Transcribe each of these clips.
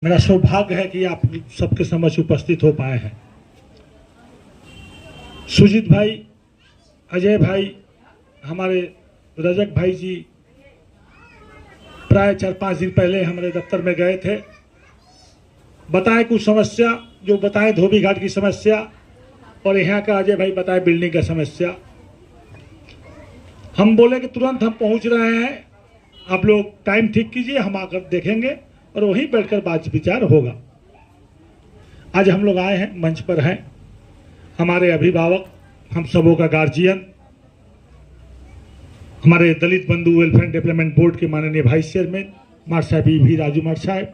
मेरा सौभाग्य है कि आप सबके समक्ष उपस्थित हो पाए हैं। सुजीत भाई, अजय भाई, हमारे रजक भाई जी प्राय 4-5 दिन पहले हमारे दफ्तर में गए थे, बताए कुछ समस्या, जो बताए धोबी घाट की समस्या, और यहाँ का अजय भाई बताए बिल्डिंग का समस्या। हम बोले कि तुरंत हम पहुँच रहे हैं, आप लोग टाइम ठीक कीजिए, हम आकर देखेंगे और वहीं बैठकर बात विचार होगा। आज हम लोग आए हैं, मंच पर हैं हमारे अभिभावक, हम सबों का गार्जियन, हमारे दलित बंधु वेलफेयर डेवलपमेंट बोर्ड के माननीय वाइस चेयरमैन मार साहब भी राजू मार साहब,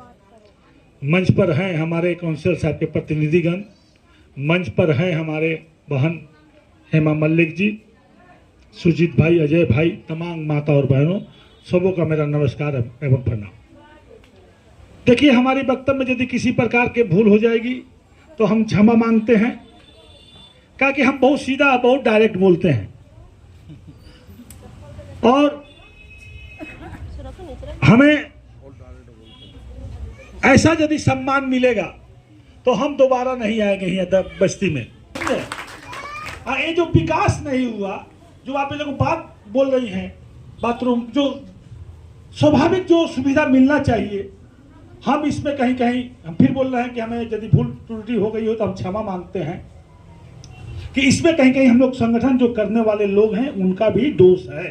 मंच पर हैं हमारे काउंसिलर साहब के प्रतिनिधिगण, मंच पर हैं हमारे बहन हेमा मल्लिक जी, सुजीत भाई, अजय भाई, तमाम माता और बहनों, सबों का मेरा नमस्कार एवं प्रणाम। देखिए, हमारी वक्तव्य में यदि किसी प्रकार के भूल हो जाएगी तो हम क्षमा मांगते हैं, क्योंकि हम बहुत सीधा बहुत डायरेक्ट बोलते हैं और हमें ऐसा यदि सम्मान मिलेगा तो हम दोबारा नहीं आएंगे यहाँ बस्ती में। ये जो विकास नहीं हुआ, जो आप लोग बात बोल रही हैं, बाथरूम जो स्वाभाविक जो सुविधा मिलना चाहिए, हम इसमें कहीं कहीं हम फिर बोल रहे हैं कि हमें यदि भूल त्रुटि हो गई हो तो हम क्षमा मांगते हैं कि इसमें कहीं कहीं हम लोग संगठन जो करने वाले लोग हैं उनका भी दोष है।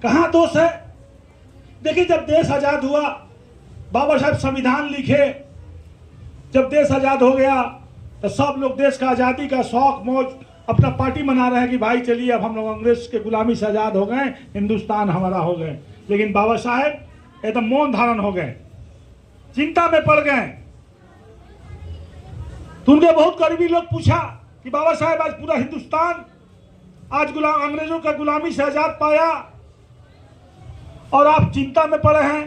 कहाँ दोष है? देखिए, जब देश आजाद हुआ, बाबा साहब संविधान लिखे, जब देश आजाद हो गया तो सब लोग देश का आजादी का शौक मौज अपना पार्टी मना रहे हैं कि भाई चलिए अब हम लोग अंग्रेज के गुलामी से आजाद हो गए, हिंदुस्तान हमारा हो गए। लेकिन बाबा साहब एकदम मौन धारण हो गए, चिंता में पड़ गए। तो उनके बहुत करीबी लोग पूछा कि बाबा साहब आज पूरा हिंदुस्तान आज अंग्रेजों का गुलामी से आजाद पाया और आप चिंता में पड़े हैं।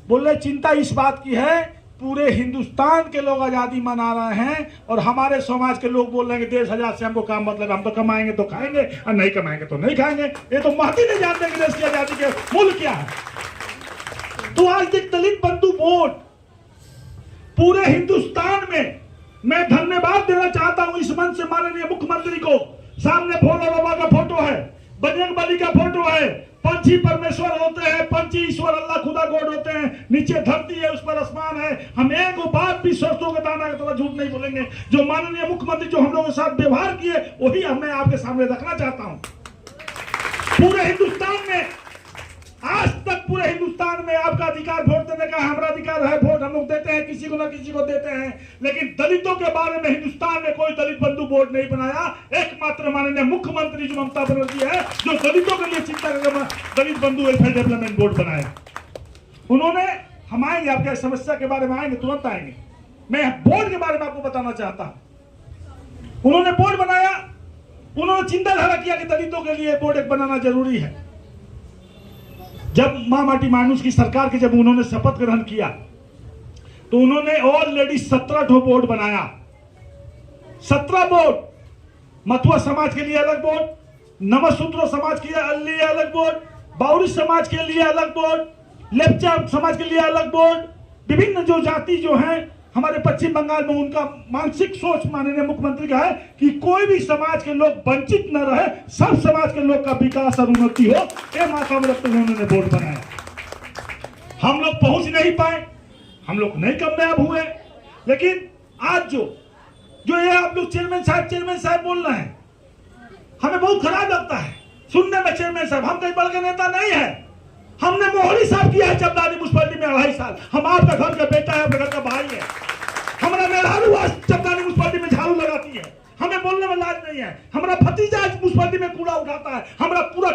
बोले चिंता इस बात की है, पूरे हिंदुस्तान के लोग आजादी मना रहे हैं और हमारे समाज के लोग बोल रहे हैं कि देश आजाद से हमको काम मतलब, हम तो कमाएंगे तो खाएंगे और नहीं कमाएंगे तो नहीं खाएंगे। ये तो महती नहीं जानते कि देश की आजादी के मूल्य क्या है। तो आज एक दलित बंधु बोर्ड पूरे हिंदुस्तान में, मैं धन्यवाद देना चाहता हूं इस मंच से माननीय मुख्यमंत्री को। सामने भोला बाबा का फोटो है, बजरंग बली का फोटो है, पंछी परमेश्वर होते हैं, पंछी ईश्वर अल्लाह खुदा गॉड होते हैं, नीचे धरती है, उस पर आसमान है। हम एक बात भी सरसों के दाना के थोड़ा झूठ नहीं बोलेंगे। जो माननीय मुख्यमंत्री जो हम लोगों के साथ व्यवहार किए वही मैं आपके सामने रखना चाहता हूं। पूरे हिंदुस्तान में आज तक पूरे हिंदुस्तान में आपका अधिकार वोट देने का, हमारा अधिकार है, वोट हम लोग देते हैं, किसी को ना किसी को देते हैं। लेकिन दलितों के बारे में हिंदुस्तान में कोई दलित बंधु बोर्ड नहीं बनाया। एकमात्र माननीय मुख्यमंत्री जो ममता बनर्जी है, जो दलितों के लिए चिंता करके दलित बंधु वेलफेयर डेवलपमेंट बोर्ड बनाया। उन्होंने, हम आएंगे आपके समस्या के बारे में, आएंगे तुरंत आएंगे। मैं बोर्ड के बारे में आपको बताना चाहता हूं। उन्होंने बोर्ड बनाया, उन्होंने चिंताधारा किया कि दलितों के लिए बोर्ड एक बनाना जरूरी है। जब मां माटी मानुष की सरकार के जब उन्होंने शपथ ग्रहण किया तो उन्होंने ऑलरेडी 17 बोर्ड बनाया। 17 बोर्ड, मथुआ समाज के लिए अलग बोर्ड, नमसूत्र समाज के लिए अलग बोर्ड, बाउरी समाज के लिए अलग बोर्ड, लेप्चा समाज के लिए अलग बोर्ड, विभिन्न जो जाति जो हैं हमारे पश्चिम बंगाल में, उनका मानसिक सोच माननीय मुख्यमंत्री का है कि कोई भी समाज के लोग वंचित न रहे, सब समाज के लोग का विकास और उन्नति हो, ये माथा में रखते हुए उन्होंने बोर्ड बनाया। हम लोग पहुंच नहीं पाए, हम लोग नहीं कामयाब हुए। लेकिन आज जो ये आप लोग चेयरमैन साहब बोल रहे हैं, हमें बहुत खराब लगता है सुनने में। चेयरमैन साहब, हम कहीं बड़ के नेता नहीं है, हमने मोहरी साहब किया है चपदानी म्युनिसिपैलिटी में 2.5 साल। हम आपका घर का बेटा है, आपके घर का भाई है। हमारा मेहरारू आज चपदानी म्युनिसिपैलिटी में झाड़ू लगाती है, हमें बोलने में लाज नहीं है। हमारा भतीजा आज म्युनिसिपैलिटी में कूड़ा उठाता है, हमारा पूरा